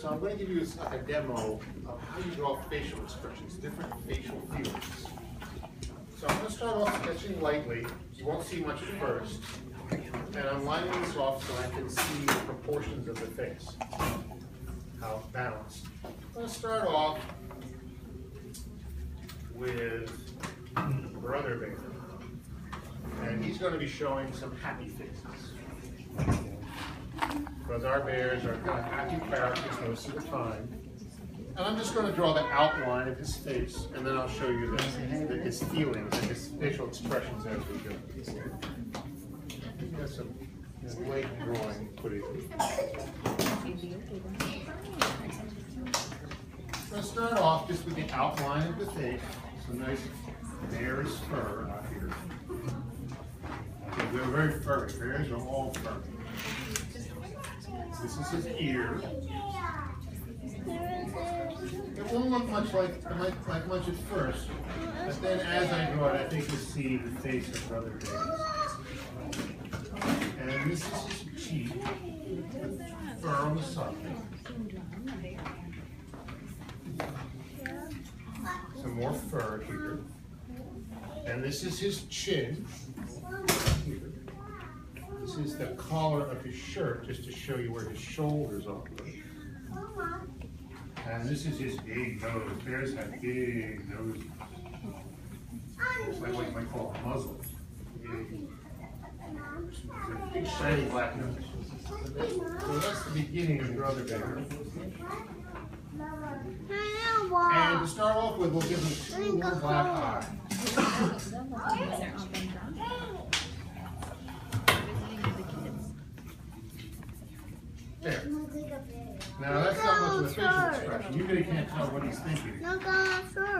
So I'm going to give you a demo of how you draw facial expressions, different facial feelings. So I'm going to start off sketching lightly. You won't see much at first. And I'm lining this off so I can see the proportions of the face, how it's balanced. I'm going to start off with Brother Bear. And he's going to be showing some happy faces. Because our bears are kind of happy characters most of the time. And I'm just going to draw the outline of his face, and then I'll show you his feelings and his facial expressions as we go. Got some light drawing put in. I'm going to start off just with the outline of the face. Some nice bear's fur out here. They're very furry. Bears are all furry. This is his ear. It won't look much like much at first, but then as I draw it, I think you'll see the face of Brother Bear. And this is his cheek, with fur on the side. Some more fur here. And this is his chin. Here. This is the collar of his shirt, just to show you where his shoulders are. And this is his big nose. Bears have big noses. It's like what you might call a muzzle. Big shiny black nose. So that's the beginning of Brother Bear. And to start off with, we'll give him two little black eyes. There. Now that's not much of a facial expression. You really can't tell what he's thinking.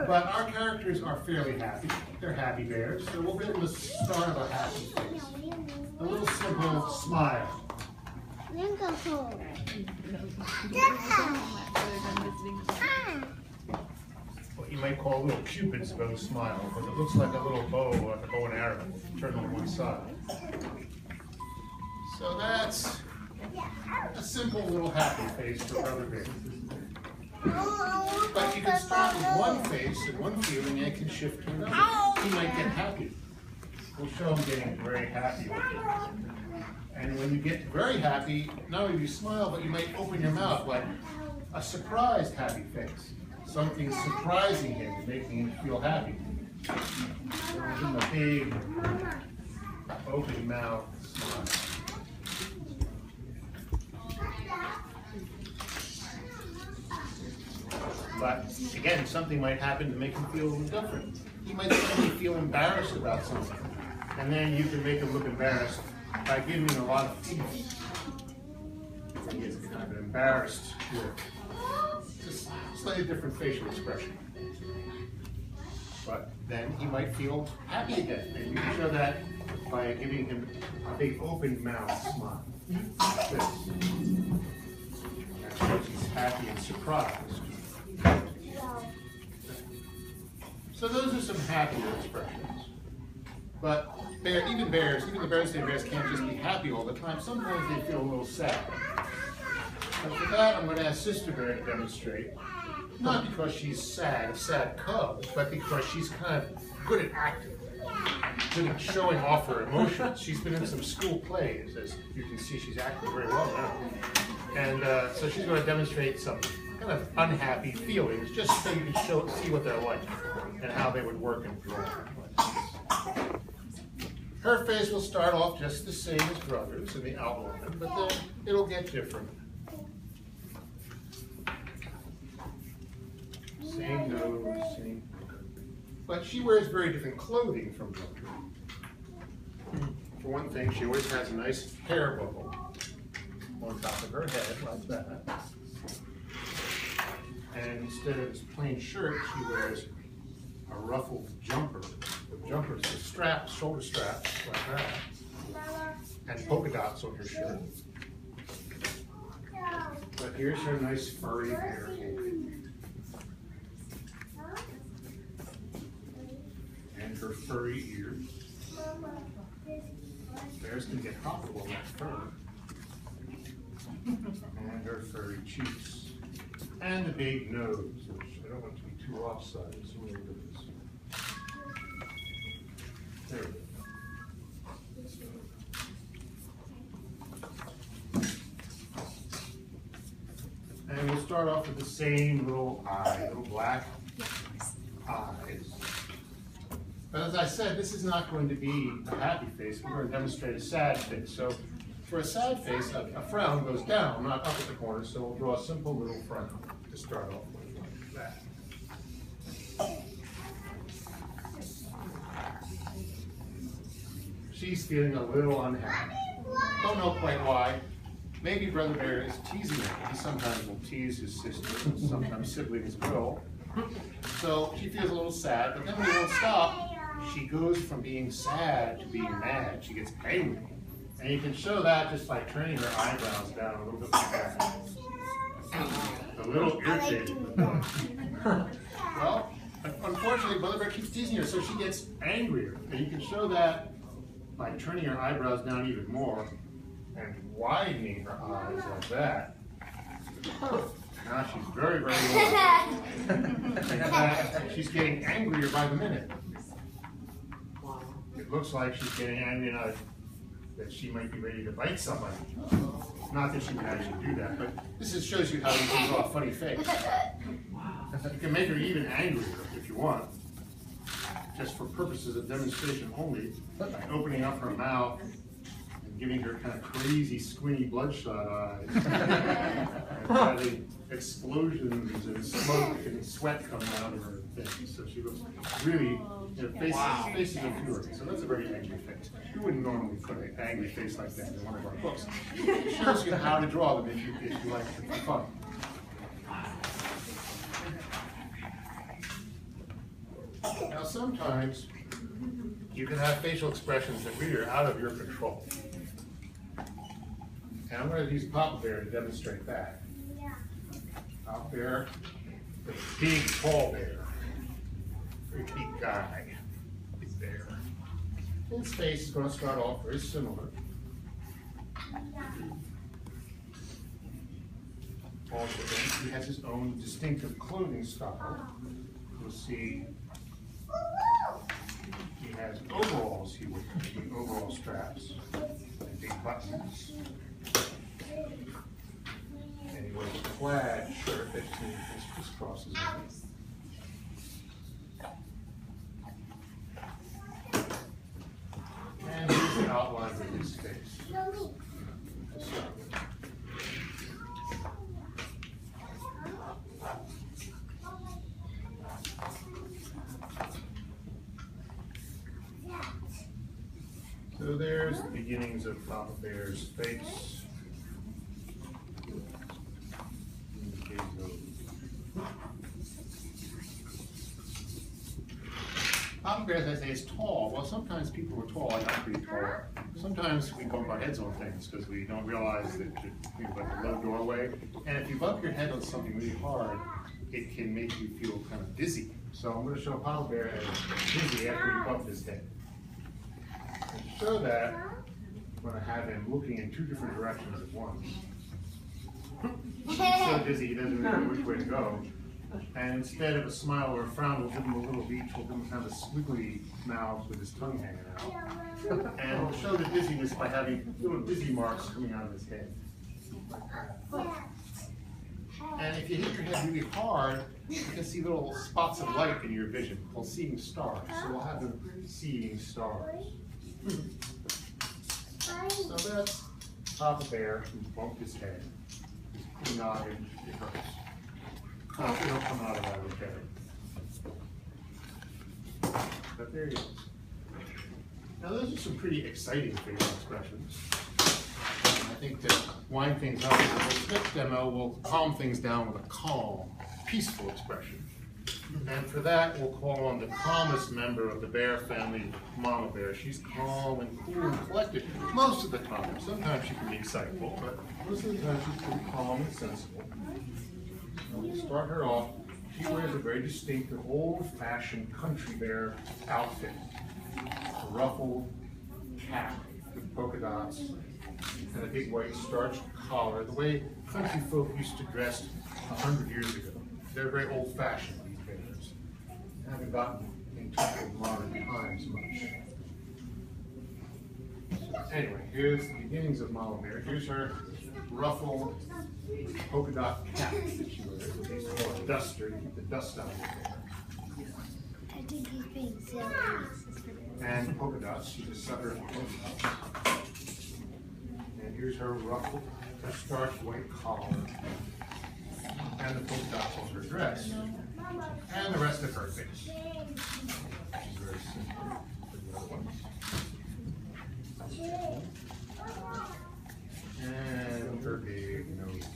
But our characters are fairly happy. They're happy bears, so we'll give them the start of a happy face. A little simple smile. What you might call a little Cupid's bow smile, because it looks like a little bow, like a bow and arrow, turned on one side. So that's a simple little happy face for Brother Bear. But you can start with one face and one feeling and it can shift to another. He might get happy. We'll show him getting very happy. And when you get very happy, not only do you smile, but you might open your mouth like a surprised happy face. Something surprising him, making him feel happy. So give him a big, open mouth smile. But again, something might happen to make him feel a little different. He might suddenly feel embarrassed about something. And then you can make him look embarrassed by giving him a lot of teeth. He gets kind of an embarrassed look. Just slightly different facial expression. But then he might feel happy again. And you can show that by giving him a big open mouth smile. Like this. That shows he's happy and surprised. So those are some happier expressions. But even the Berenstain bears can't just be happy all the time. Sometimes they feel a little sad. So for that, I'm going to ask Sister Bear to demonstrate. Not because she's sad, a sad cub, but because she's kind of good at acting. Good at showing off her emotions. She's been in some school plays. As you can see, she's acting very well now. And so she's going to demonstrate some kind of unhappy feelings, just so you can see what they're like and how they would work in drawing. Her face will start off just the same as Brother's in the outline, but then it'll get different. Same nose, same. But she wears very different clothing from Brother. For one thing, she always has a nice hair bubble on top of her head, like that. And instead of this plain shirt, she wears a ruffled jumper. The jumper is the straps, shoulder straps, like that. And polka dots on her shirt. But here's her nice furry hair. And her furry ears. Bears can get hot with all that fur. And her furry cheeks. And the big nose, which I don't want to be too offside, so we'll look at this. There we go. And we'll start off with the same little eye, little black eyes. But as I said, this is not going to be a happy face. We're going to demonstrate a sad face. So for a sad face, a frown goes down, not up at the corner. So we'll draw a simple little frown to start off with, like that. She's feeling a little unhappy. Don't know quite why. Maybe Brother Bear is teasing her. He sometimes will tease his sister, sometimes siblings will. So she feels a little sad, but then when he won't stop, she goes from being sad to being mad. She gets angry. And you can show that just by turning her eyebrows down a little bit like that. A little irritated. Well, unfortunately, Brother Bear keeps teasing her, so she gets angrier. And you can show that by turning her eyebrows down even more and widening her eyes like that. Now she's very, very low. She's getting angrier by the minute. It looks like she's getting angry enough that she might be ready to bite somebody. Not that she would actually do that, but this just shows you how you can draw a funny face. You can make her even angrier if you want, just for purposes of demonstration only, by opening up her mouth and giving her kind of crazy, squinty, bloodshot eyes, and having explosions and smoke and sweat coming out of her face. So she looks really, faces of fury. So that's a very angry face. You wouldn't normally put an angry face like that in one of our books. It shows you how to draw them if you like it for fun. Now sometimes you can have facial expressions that really are out of your control. And I'm going to use Papa Bear to demonstrate that. Papa Bear, the big tall bear, very big guy, big bear. His face is going to start off very similar. Also, he has his own distinctive clothing style. You'll see he has overalls he wears, with overall straps and big buttons. And he wears a plaid shirt that just crisscrosses on it. And here's the outline of his face. So there's the beginnings of Papa Bear's face. Papa Bear, as I say, is tall. Well, sometimes people who are tall are not pretty tall. Sometimes we bump our heads on things because we don't realize that we have like a low doorway. And if you bump your head on something really hard, it can make you feel kind of dizzy. So I'm going to show Papa Bear as dizzy after he bumped his head. To show that, I'm going to have him looking in two different directions at once. He's so dizzy he doesn't really know which way to go. And instead of a smile or a frown, we'll give him a little of each. We'll give him kind of a squiggly mouth with his tongue hanging out. And we'll show the dizziness by having little dizzy marks coming out of his head. And if you hit your head really hard, you can see little spots of light in your vision called seeing stars. So we'll have him seeing stars. So that's Papa Bear who bumped his head. His noggin, it hurts. It'll come out of that okay. But there he is. Now those are some pretty exciting facial expressions. I think to wind things up, the next demo will calm things down with a calm, peaceful expression. And for that, we'll call on the calmest member of the bear family, Mama Bear. She's calm and cool and collected most of the time. Sometimes she can be excitable, but most of the time she's pretty calm and sensible. And we'll start her off. She wears a very distinctive, old-fashioned country bear outfit. A ruffled cap with polka dots and a big white starched collar, the way country folk used to dress 100 years ago. They're very old-fashioned, these bears. They haven't gotten into modern times much. Anyway, here's the beginnings of Mama Bear. Here's her ruffled polka dot cap that she wears. They used to call it a duster to keep the dust out of her hair. I think he's being silly. And polka dots, she's a sucker for polka dots. And here's her ruffled, her starched white collar. And the polka dots on her dress. And the rest of her face. She's very simple. And her big nose.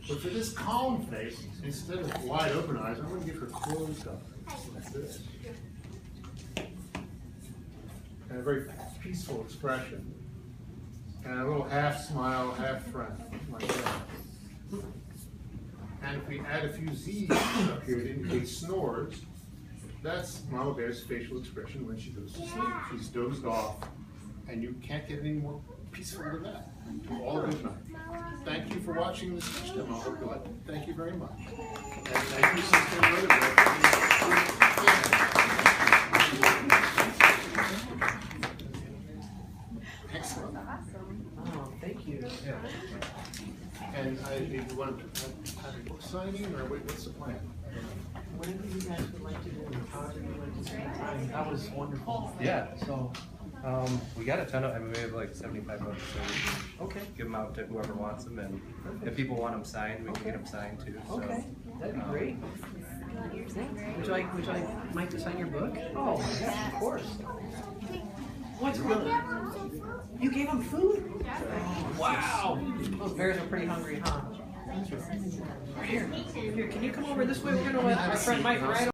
But for this calm face, instead of wide open eyes, I'm going to give her closed up. Like this. And a very peaceful expression. And a little half smile, half frown, like that. And if we add a few Z's up here to indicate snores, that's Mama Bear's facial expression when she goes to sleep. She's dozed off, and you can't get any more peaceful than that. All good night. Thank you for watching this system. I hope you like it. Thank you very much. And thank you, Sister Elizabeth. Excellent. Oh, thank you. Yeah. And you want to have a book signing, or what's the plan? Whatever you guys would like to do, however you like to spend time, that was wonderful. Yeah, so we got a ton of, I mean, we have like 75 books, so we can give them out to whoever wants them, and if people want them signed, we can get them signed too. So, Okay, that'd be great. Would you like Mike to sign your book? Oh, yeah, of course. What's good? You gave him food? Oh, wow! Those bears are pretty hungry, huh? Here, can you come over this way? We're gonna let our friend Mike ride